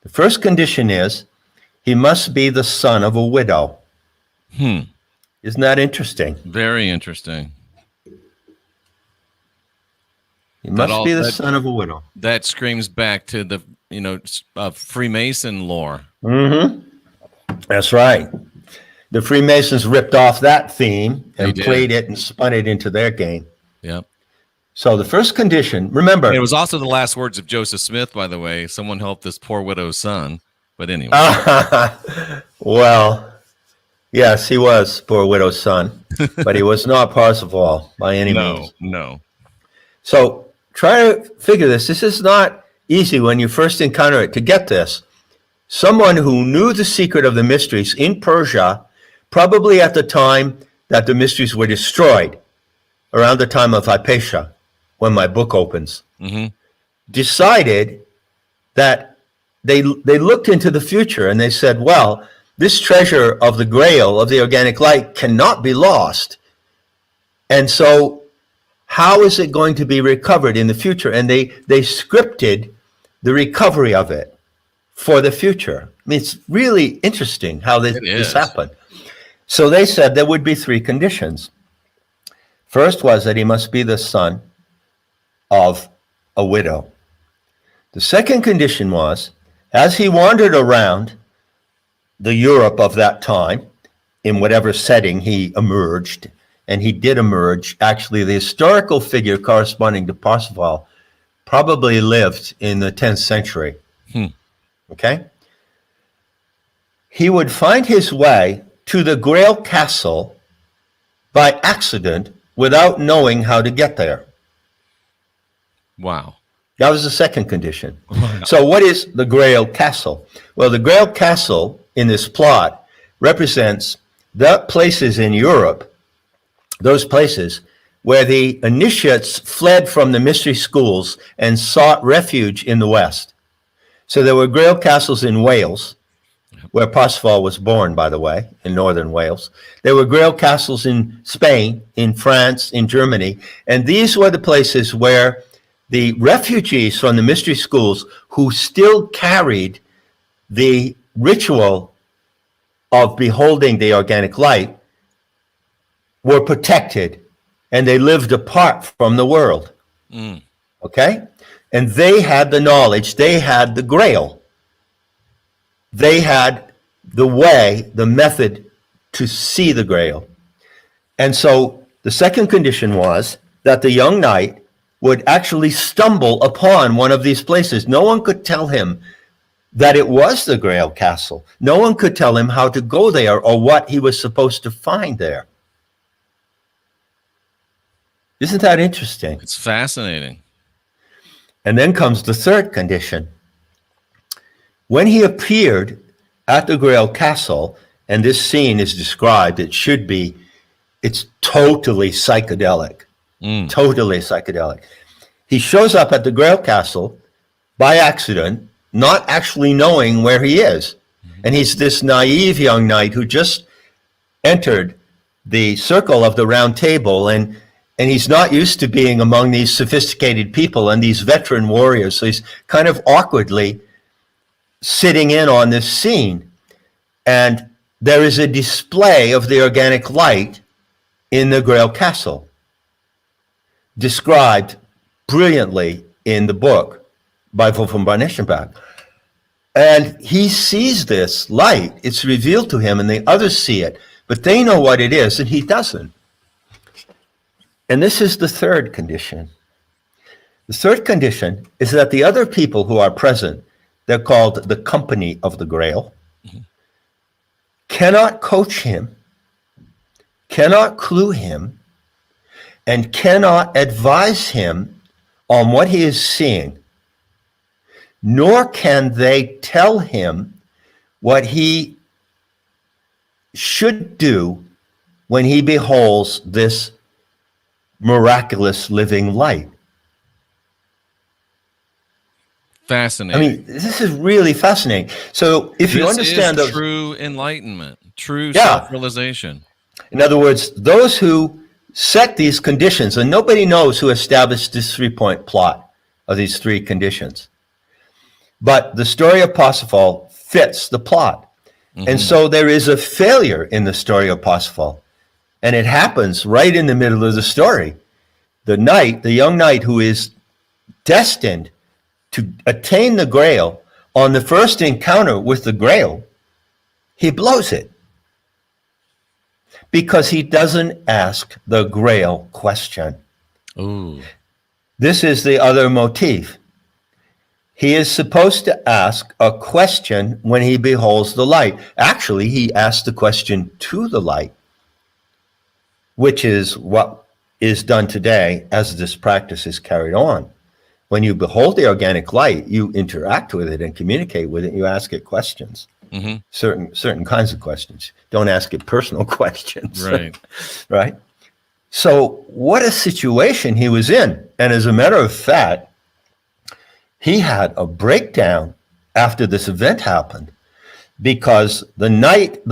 The first condition is he must be the son of a widow. Isn't that interesting? Very interesting. He must be the son of a widow. That screams back to the Freemason lore. That's right. The Freemasons ripped off that theme and played it and spun it into their game. Yep. So the first condition, remember. It was also the last words of Joseph Smith, by the way. Someone help this poor widow's son. But anyway. Well, yes, he was poor widow's son, but he was not Perceval by any means. No. So try to figure this. This is not easy when you first encounter it to get this. Someone who knew the secret of the mysteries in Persia, probably at the time that the mysteries were destroyed, around the time of Hypatia, when my book opens, decided that they looked into the future and they said, well, this treasure of the Grail of the organic light cannot be lost. And so how is it going to be recovered in the future? And they scripted the recovery of it for the future. I mean, it's really interesting how this happened. So they said there would be 3 conditions. First was that he must be the son of a widow. The second condition was, as he wandered around the Europe of that time, in whatever setting he emerged, and he did emerge, actually the historical figure corresponding to Perceval probably lived in the 10th century. Okay? He would find his way to the Grail castle by accident without knowing how to get there. Wow. That was the second condition. So what is the Grail castle? Well, the Grail castle in this plot represents the places in Europe, those places where the initiates fled from the mystery schools and sought refuge in the West. So there were Grail castles in Wales, where Perceval was born, by the way, in northern Wales. There were Grail castles in Spain, in France, in Germany, and these were the places where the refugees from the mystery schools who still carried the ritual of beholding the organic light were protected, and they lived apart from the world. Okay? And they had the knowledge, they had the Grail. They had the way, the method to see the Grail. And so the second condition was that the young knight would actually stumble upon one of these places. No one could tell him that it was the Grail castle. No one could tell him how to go there or what he was supposed to find there. Isn't that interesting? It's fascinating. And then comes the third condition. When he appeared at the Grail castle, and this scene is described, it's totally psychedelic. Totally psychedelic. He shows up at the Grail castle by accident, not actually knowing where he is. And he's this naive young knight who just entered the circle of the round table, and he's not used to being among these sophisticated people and these veteran warriors. So he's kind of awkwardly sitting in on this scene. And there is a display of the organic light in the Grail castle, described brilliantly in the book by Wolfram von Eschenbach. And he sees this light. It's revealed to him, and the others see it, but they know what it is, and he doesn't. And this is the third condition. The third condition is that the other people who are present, they're called the company of the Grail, cannot coach him, cannot clue him, and cannot advise him on what he is seeing, nor can they tell him what he should do when he beholds this miraculous living light. Fascinating. I mean, this is really fascinating. So if you understand those, true enlightenment, true Yeah. self-realization. In other words, those who set these conditions, and nobody knows who established this three-point plot of these three conditions, but the story of Perceval fits the plot. And so there is a failure in the story of Perceval, and it happens right in the middle of the story. The knight, the young knight who is destined to attain the Grail, on the first encounter with the Grail, he blows it because he doesn't ask the Grail question. Ooh. This is the other motif. He is supposed to ask a question when he beholds the light. Actually, he asks the question to the light, which is what is done today as this practice is carried on. When you behold the organic light, you interact with it and communicate with it. You ask it questions, certain kinds of questions. Don't ask it personal questions. Right. Right. So what a situation he was in. And as a matter of fact, he had a breakdown after this event happened, because the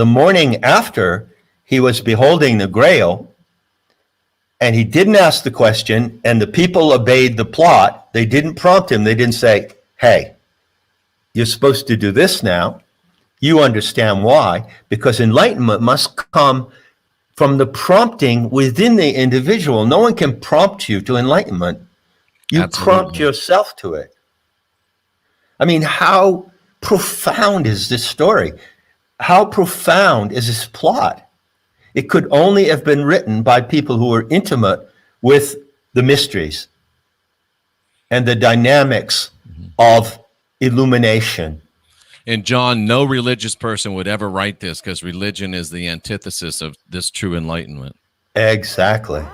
morning after he was beholding the Grail, and he didn't ask the question, and the people obeyed the plot. They didn't prompt him. They didn't say, hey, you're supposed to do this now. You understand why, because enlightenment must come from the prompting within the individual. No one can prompt you to enlightenment. You Absolutely. Prompt yourself to it. I mean, how profound is this story? How profound is this plot? It could only have been written by people who were intimate with the mysteries and the dynamics of illumination. And John, no religious person would ever write this, because religion is the antithesis of this true enlightenment. Exactly.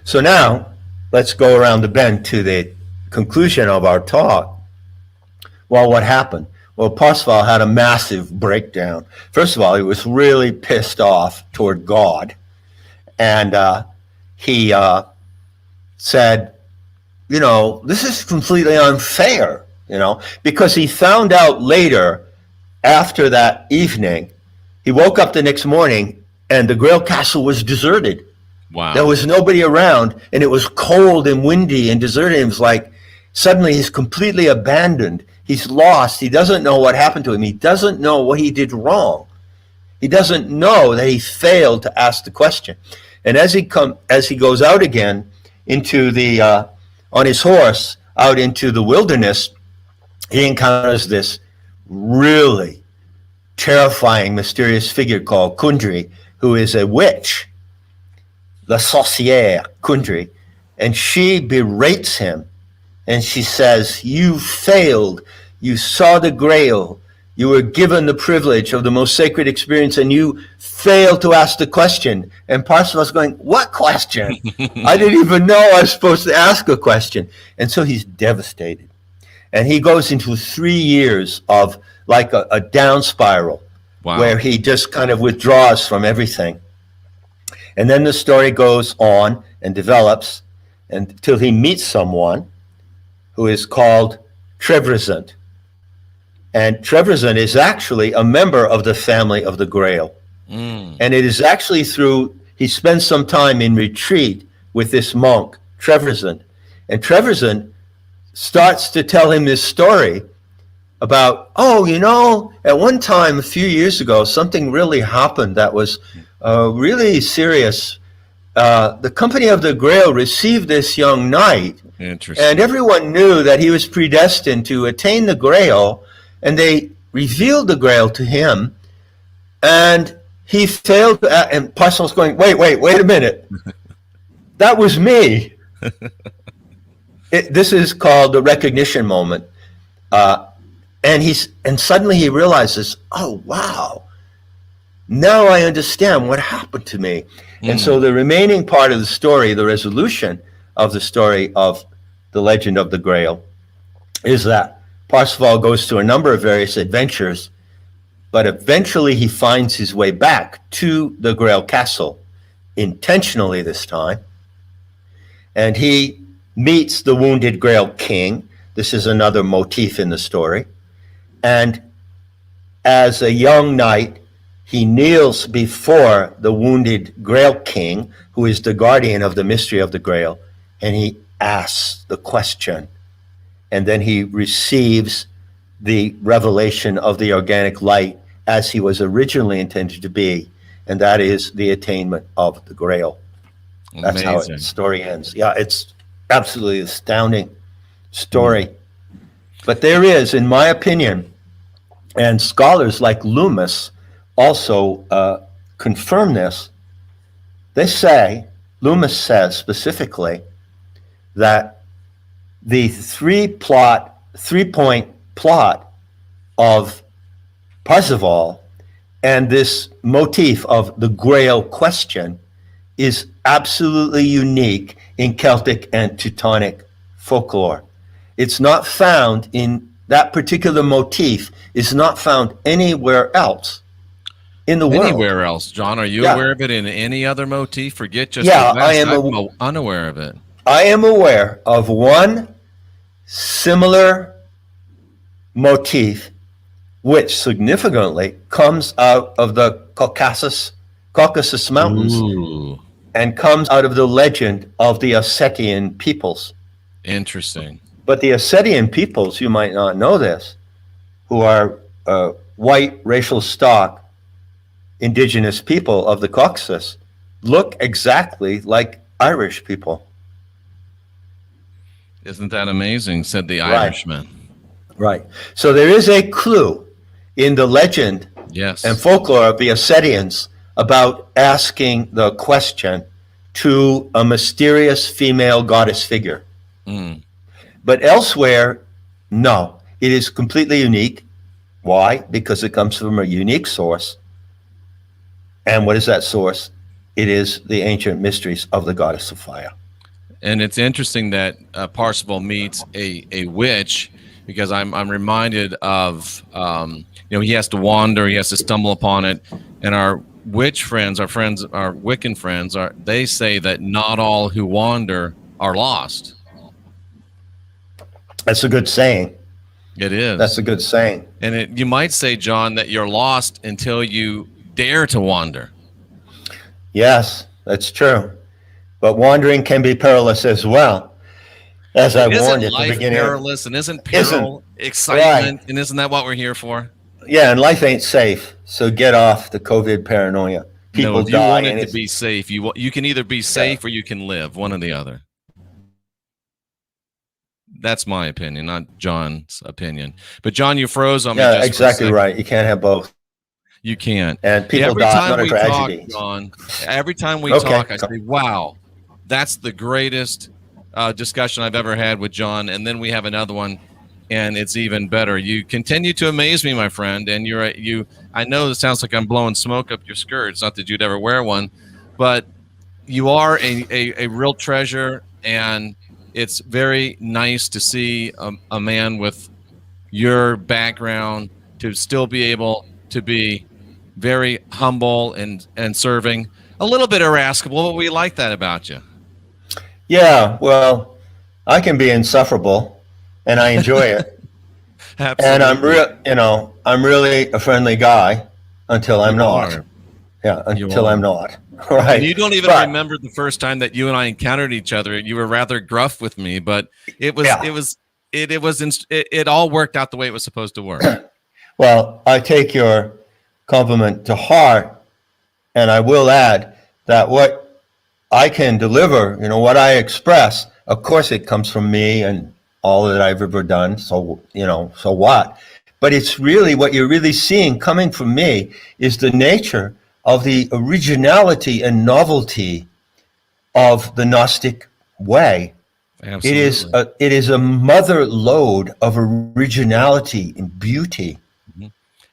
So now let's go around the bend to the conclusion of our talk. Well, what happened? Well, Perceval had a massive breakdown. First of all, he was really pissed off toward God. And he said, this is completely unfair, because he found out later, after that evening, he woke up the next morning and the Grail Castle was deserted. Wow. There was nobody around, and it was cold and windy and deserted. It was like suddenly he's completely abandoned. He's lost. He doesn't know what happened to him. He doesn't know what he did wrong. He doesn't know that he failed to ask the question. And as he goes out again into on his horse out into the wilderness, he encounters this really terrifying, mysterious figure called Kundry, who is a witch, la sorcière Kundry, and she berates him. And she says, you failed. You saw the Grail. You were given the privilege of the most sacred experience, and you failed to ask the question. And Perceval's going, what question? I didn't even know I was supposed to ask a question. And so he's devastated. And he goes into 3 years of like a down spiral. Wow. Where he just kind of withdraws from everything. And then the story goes on and develops until he meets someone who is called Trevisan. And Trevisan is actually a member of the family of the Grail. And it is actually he spends some time in retreat with this monk, Trevisan. And Trevisan starts to tell him this story about, at one time a few years ago, something really happened that was really serious. The company of the Grail received this young knight. Interesting. And everyone knew that he was predestined to attain the Grail, and they revealed the Grail to him, and he failed to, and Perceval's going, wait a minute. That was me. This is called the recognition moment. And suddenly he realizes, oh, wow, now I understand what happened to me. And so the remaining part of the story, the resolution of the story of the legend of the Grail, is that Perceval goes through a number of various adventures, but eventually he finds his way back to the Grail castle, intentionally this time. And he meets the wounded Grail king. This is another motif in the story. And as a young knight, he kneels before the wounded Grail king, who is the guardian of the mystery of the Grail, and he asks the question. And then he receives the revelation of the organic light as he was originally intended to be, and that is the attainment of the Grail. That's how the story ends. Yeah, it's absolutely astounding story. But there is, in my opinion, and scholars like Loomis also confirm this, they say, Loomis says specifically, that the three-point plot of Perceval and this motif of the Grail question is absolutely unique in Celtic and Teutonic folklore. It's not found in that particular motif, is not found anywhere else in the world. Anywhere else, John? Are you aware of it in any other motif? Forget just the West. I am unaware of it. I am aware of one similar motif which significantly comes out of the Caucasus Mountains. Ooh. And comes out of the legend of the Ossetian peoples. Interesting. But the Ossetian peoples, you might not know this, who are white racial stock indigenous people of the Caucasus, look exactly like Irish people. Isn't that amazing, said the Irishman. Right. So there is a clue in the legend and folklore of the Ossetians about asking the question to a mysterious female goddess figure. But elsewhere, no. It is completely unique. Why? Because it comes from a unique source. And what is that source? It is the ancient mysteries of the goddess of fire. And it's interesting that Perceval meets a witch, because I'm reminded of, he has to wander, he has to stumble upon it. And our witch friends, our Wiccan friends, they say that not all who wander are lost. That's a good saying. It is. That's a good saying. And you might say, John, that you're lost until you dare to wander. Yes, that's true. But wandering can be perilous as well. As I warned at the beginning. Isn't perilous, and isn't peril excitement, and isn't that what we're here for? Yeah, and life ain't safe, so get off the COVID paranoia. People die. You want it to be safe. You can either be safe or you can live, one or the other. That's my opinion, not John's opinion. But John, you froze on me. Yeah, exactly right. You can't have both. You can't. And people die, not a tragedy. John, every time we talk, I say, wow, that's the greatest discussion I've ever had with John. And then we have another one, and it's even better. You continue to amaze me, my friend. And I know it sounds like I'm blowing smoke up your skirt. It's not that you'd ever wear one, but you are a real treasure. And it's very nice to see a man with your background to still be able to be very humble and serving, a little bit irascible, but we like that about you. Yeah, well, I can be insufferable, and I enjoy it. Absolutely. And I'm really a friendly guy until I'm not. Yeah, until I'm not. Right. And you don't even remember the first time that you and I encountered each other. You were rather gruff with me, but it all worked out the way it was supposed to work. Well, I take your compliment to heart, and I will add that what I can deliver, what I express, of course it comes from me and all that I've ever done, so what? But it's really, what you're really seeing coming from me is the nature of the originality and novelty of the Gnostic way Absolutely. It is a mother lode of originality and beauty.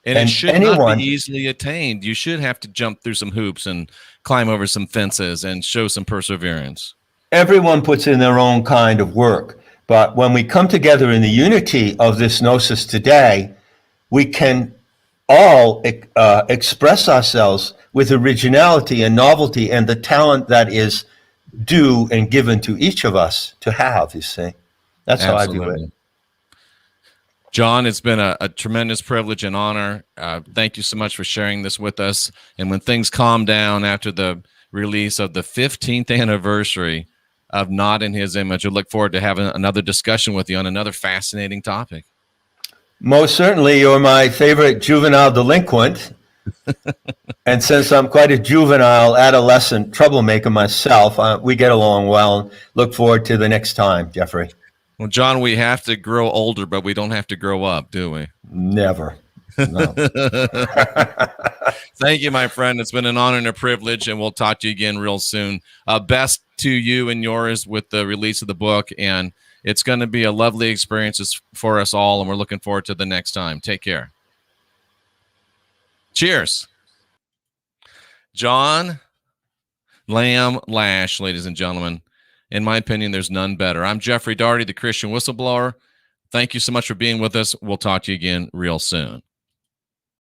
And it should not be easily attained. You should have to jump through some hoops and climb over some fences and show some perseverance. Everyone puts in their own kind of work. But when we come together in the unity of this Gnosis today, we can all express ourselves with originality and novelty and the talent that is due and given to each of us to have, you see. That's how I view it. John, it's been a tremendous privilege and honor. Thank you so much for sharing this with us. And when things calm down after the release of the 15th anniversary of Not in His Image, I look forward to having another discussion with you on another fascinating topic. Most certainly, you're my favorite juvenile delinquent. And since I'm quite a juvenile adolescent troublemaker myself, we get along well. Look forward to the next time, Jeffrey. Well, John, we have to grow older, but we don't have to grow up, do we? Never. No. Thank you, my friend. It's been an honor and a privilege, and we'll talk to you again real soon. Best to you and yours with the release of the book, and it's going to be a lovely experience for us all, and we're looking forward to the next time. Take care. Cheers. John Lamb Lash, ladies and gentlemen. In my opinion, there's none better. I'm Jeffrey Daugherty, the Christian Whistleblower. Thank you so much for being with us. We'll talk to you again real soon.